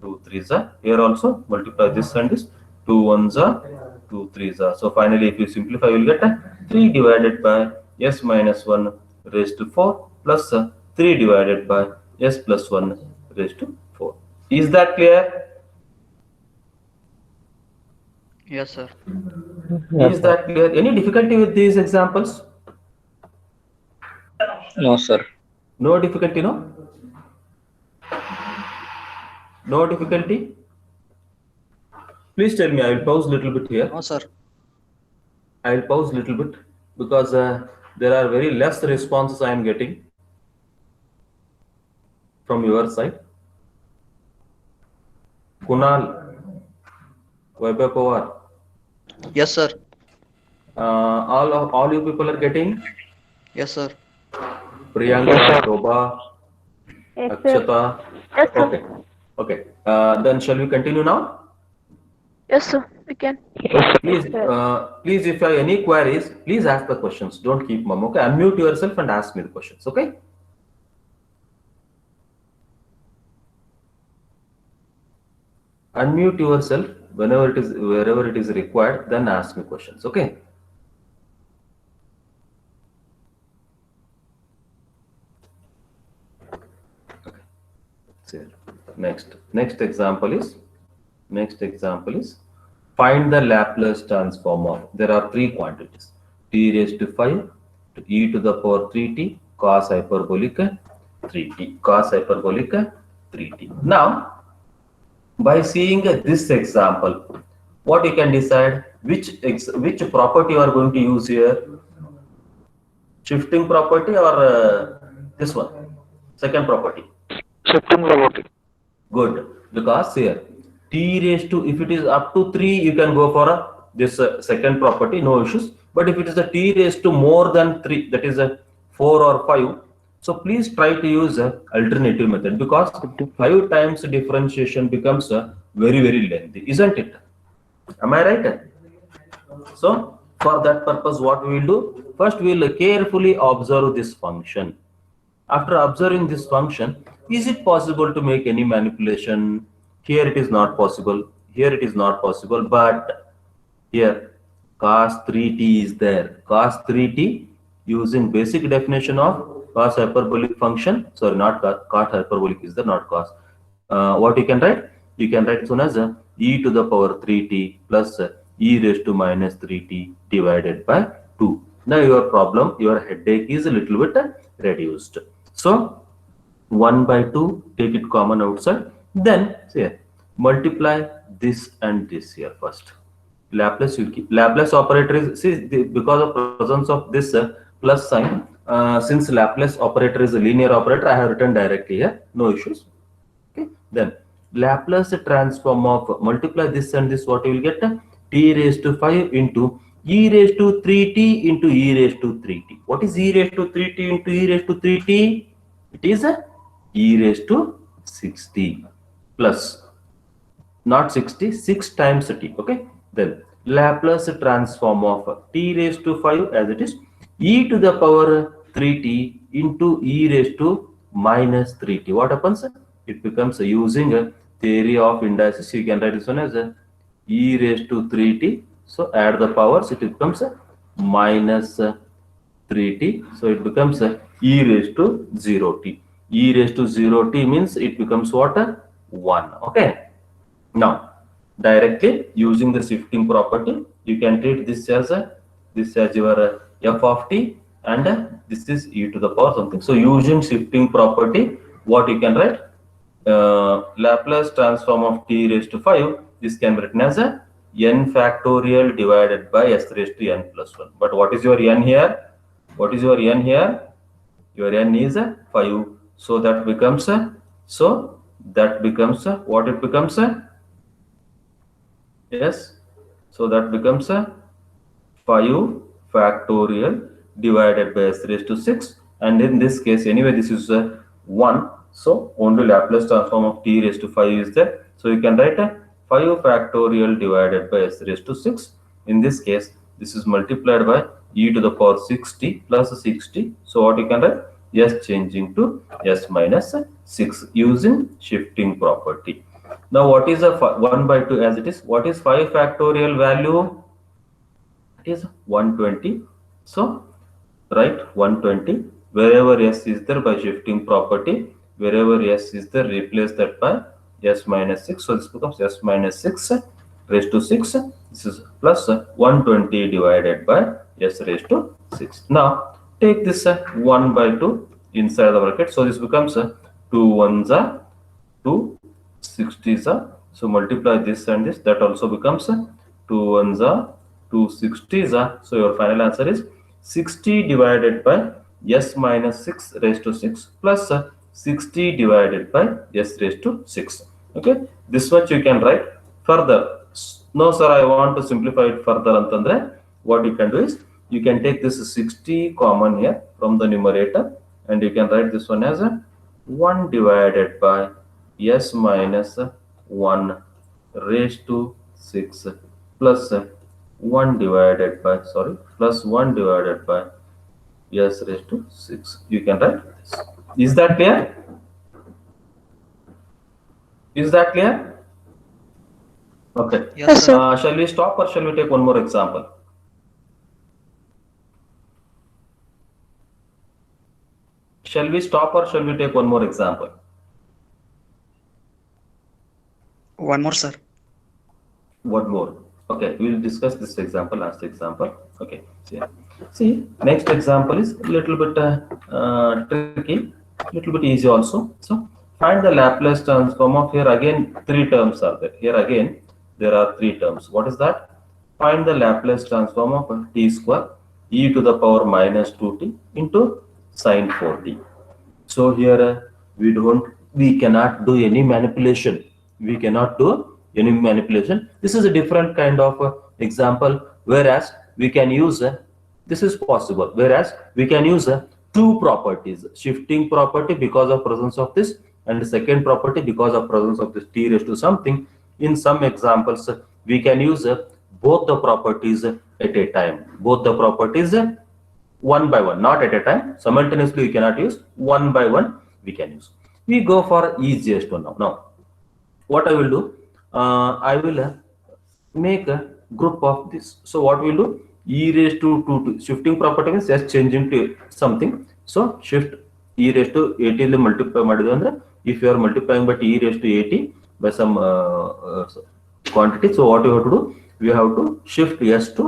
2 3s are. Here also multiply this and this. 2 1s are 2 3s are. So finally, if you simplify, you will get 3 divided by s minus 1 raised to 4 plus 3 divided by s plus 1 raised to 4. Is that clear? Yes, sir. Is that clear? Any difficulty with these examples? No, sir. No difficulty, no? No difficulty? Please tell me. I will pause a little bit here. No, sir. I will pause a little bit because there are very less responses I am getting from your side. Kunal, Vaibhav Pawar, Yes, sir. all you people are getting? Yes, sir. Priyanka, Shobha, Yes, sir. Akshata. Yes, sir. Okay. Okay. Then shall we continue now? Yes, sir. We can. Please, please, if you have any queries, please ask the questions. Don't keep mum. Okay. Unmute yourself and ask me the questions. Okay. Unmute yourself wherever it is required. Then ask me questions. Okay. So next example is find the Laplace transform of, there are 3 quantities, t raised to 5 to e to the power 3t cos hyperbolic 3t. Now by seeing this example, what you can decide, which property you are going to use here, shifting property or this one, second property? Shifting property. Good, because here t raised to, if it is up to 3, you can go for this second property, no issues. But if it is a t raised to more than 3, that is a 4 or 5, so please try to use a alternative method, because 5 times differentiation becomes very lengthy, isn't it? Am I right? So for that purpose, what we will do, first we will carefully observe this function. After observing this function, is it possible to make any manipulation? Here it is not possible. Here it is not possible. But here cos 3t is there. Cos 3t using basic definition of cos hyperbolic function. Sorry, not cos hyperbolic is there, not cos. What you can write? You can write soon as e to the power 3t plus e raised to minus 3t divided by 2. Now your headache is a little bit reduced. So 1 by 2, take it common outside. Then say multiply this and this here first. Laplace you keep. Laplace operator is, because of presence of this plus sign. Since Laplace operator is a linear operator, I have written directly here. No issues. Okay. Then Laplace transform of multiply this and this, what you will get? T raised to 5 into e raised to 3t into e raised to 3t. What is e raised to 3t into e raised to 3t? It is a e raised to 60 plus, not 60, 6 times t. Okay, then Laplace transform of t raised to 5 as it is e to the power 3t into e raised to minus 3t. What happens? It becomes using a theory of indices. You can write this one as a e raised to 3t. So add the powers, it becomes a minus 3t. So it becomes a e raised to 0t. E raised to 0t means it becomes what? 1. Okay. Now, directly using the shifting property, you can treat this as your f of t, and this is e to the power something. So using shifting property, what you can write? Laplace transform of t raised to 5. This can be written as a n factorial divided by s raised to n plus 1. But what is your n here? What is your n here? Your n is 5. So that becomes what it becomes? Yes, so that becomes a 5 factorial divided by s raised to 6, and in this case anyway this is 1, so only Laplace transform of t raised to 5 is there. So you can write a 5 factorial divided by s raised to 6. In this case this is multiplied by e to the power 60 plus 60. So what you can write? S changing to s minus 6 using shifting property. Now what is a 1 by 2 as it is? What is 5 factorial value? It is 120. So write 120. Wherever s is there, by shifting property, wherever s is there, replace that by s minus 6. So this becomes s minus 6 raised to 6. This is plus 120 divided by s raised to 6. Now take this 1 by 2 inside the bracket. So this becomes 2 ones are 2 60s are, so multiply this and this, that also becomes 2 ones are 2 60s are. So your final answer is 60 divided by s minus 6 raised to 6 plus 60 divided by s raised to 6. Okay, this much you can write. Further, no sir, I want to simplify it further antandre, what you can do is you can take this 60 common here from the numerator, and you can write this one as a 1 divided by s minus 1 raised to 6 plus 1 divided by plus 1 divided by s raised to 6. You can write this. Is that clear? Is that clear? Okay. Yes, sir. Shall we stop or shall we take one more example? Shall we stop or shall we take one more example? One more, sir. One more. Okay, we will discuss this example, last example. Okay, see, next example is a little bit tricky, little bit easy also. So find the Laplace transform of, here again 3 terms are there. Here again there are 3 terms. What is that? Find the Laplace transform of t square e to the power minus 2t into sine 4t. So here we cannot do any manipulation. We cannot do any manipulation. This is a different kind of example, whereas we can use this is possible, whereas we can use 2 properties: shifting property because of presence of this, and the second property because of presence of this t raised to something. In some examples we can use both the properties at a time, both the properties one by one, not at a time. Simultaneously we cannot use, one by one we can use. We go for easiest one now. Now what I will do, I will make a group of this. So what we'll do, e raised to 2, shifting property means just changing to something. So shift e raised to 80 multiply ಮಾಡಿದ್ವಿ ಅಂದ್ರೆ, if you are multiplying by e raised to 80 by some quantity, so what you have to do, we have to shift s to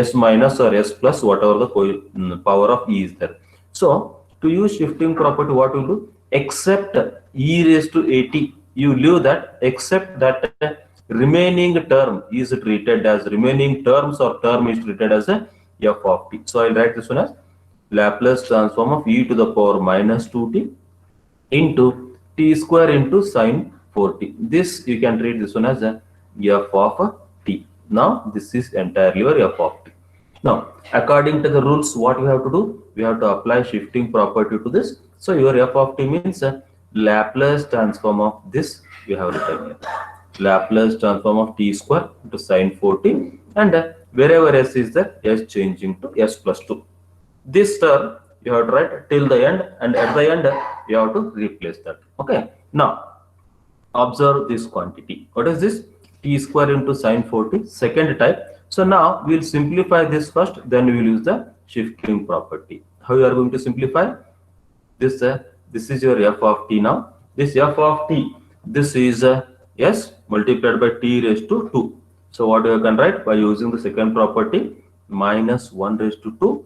s minus or s plus, whatever the power of e is there. So to use shifting property, what you do, except e raised to 80, you leave that, except that remaining term is treated as, remaining terms or term is treated as a f of t. So I'll write this one as Laplace transform of e to the power minus 2t into t square into sine 4t. This you can treat this one as a f of t. Now this is entirely your f of t. Now according to the rules, what we have to do? We have to apply shifting property to this. So your f of t means a Laplace transform of this we have written here. Laplace transform of t square into sine 4t, and wherever s is there, s changing to s plus 2. This term you have to write till the end, and at the end you have to replace that. Okay. Now observe this quantity. What is this? T square into sine 4t, second type. So now we will simplify this first, then we will use the shifting property. How you are going to simplify this? This is your f of t now. This f of t, this is s multiplied by t raised to 2. So what you can write by using the second property, minus 1 raised to 2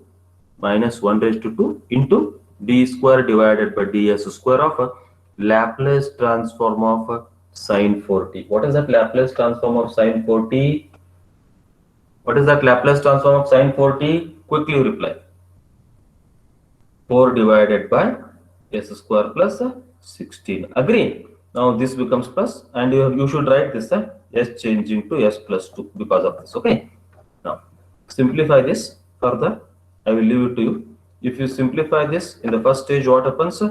minus 1 raised to 2 into d square divided by ds square of Laplace transform of sine 4t. What is that Laplace transform of sine 4t? What is that Laplace transform of sine 4t? Quickly reply. 4 divided by s square plus 16. Agree? Now this becomes plus, and you should write this s changing to s plus 2 because of this. Okay. Now simplify this further. I will leave it to you. If you simplify this in the first stage, what happens?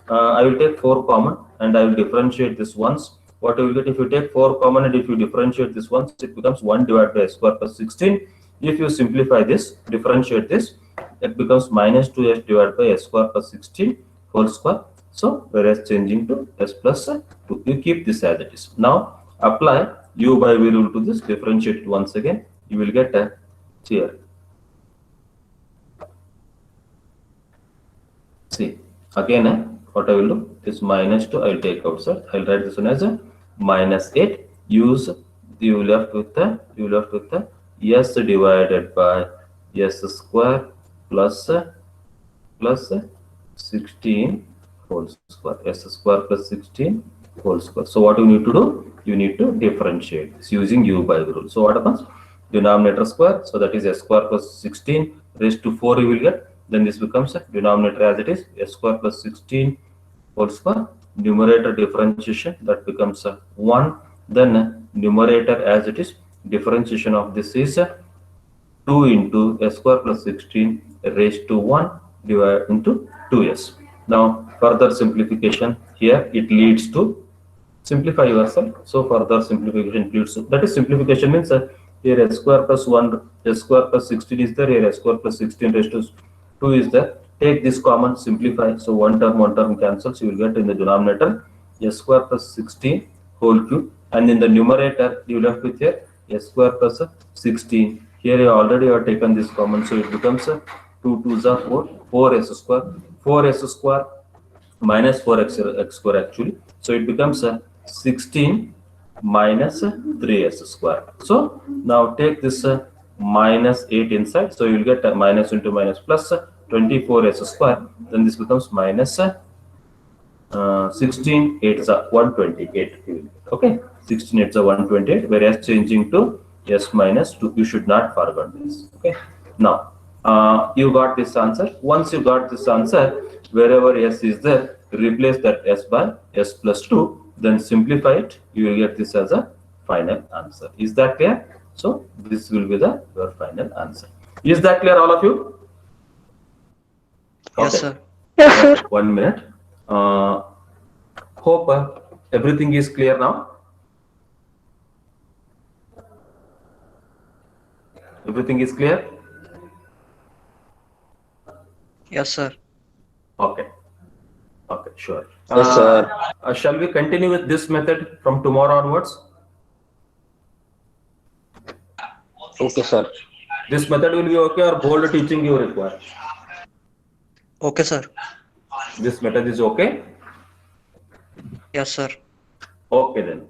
I will take 4 common and I will differentiate this once. What you will get if you take 4 common and if you differentiate this once, it becomes 1 divided by s square plus 16. If you simplify this, differentiate this, it becomes minus 2s divided by s square plus 16 whole square. So whereas changing to s plus 2, you keep this as it is. Now apply u by v rule to this, differentiate it once again. You will get a here. See, again, what I will do is minus 2, I will take outside. I will write this one as a minus 8. Use, you left with the s divided by s square plus 16 whole square. S square plus 16 whole square. So what you need to do? You need to differentiate this using u by rule. So what happens? Denominator square. So that is s square plus 16 raised to 4 you will get. Then this becomes a denominator as it is, s square plus 16 whole square. Numerator differentiation, that becomes a 1. Then numerator as it is, differentiation of this is 2 into s square plus 16 raised to 1 divided into 2s. Now further simplification here, it leads to simplify yourself. So further simplification leads to, that is simplification means here s square plus 1, s square plus 16 is there, here s square plus 16 raised to 2 is there. Take this common, simplify. So one term cancels. You will get in the denominator s square plus 16 whole cube, and in the numerator you left with here s square plus 16. Here you already have taken this common, so it becomes 2 2s are 4, 4s square, 4s square minus 4x square actually. So it becomes 16 minus 3s square. So now take this minus 8 inside, so you will get minus into minus plus 24s square. Then this becomes minus 16 8s are 128. Okay, 16 8s are 128. Whereas changing to s minus 2, you should not forget this. Okay. Now you got this answer. Once you got this answer, wherever s is there, replace that s by s plus 2. Then simplify it. You will get this as a final answer. Is that clear? So this will be your final answer. Is that clear, all of you? Yes, Okay. sir. Yes, sir. 1 minute. Hope everything is clear now. Everything is clear? Yes, sir. Okay. Okay, sure. Yes, sir. Shall we continue with this method from tomorrow onwards? Okay, sir. This method will be okay, or bold teaching you require? Okay, sir. This method is okay? Yes, sir. Okay then.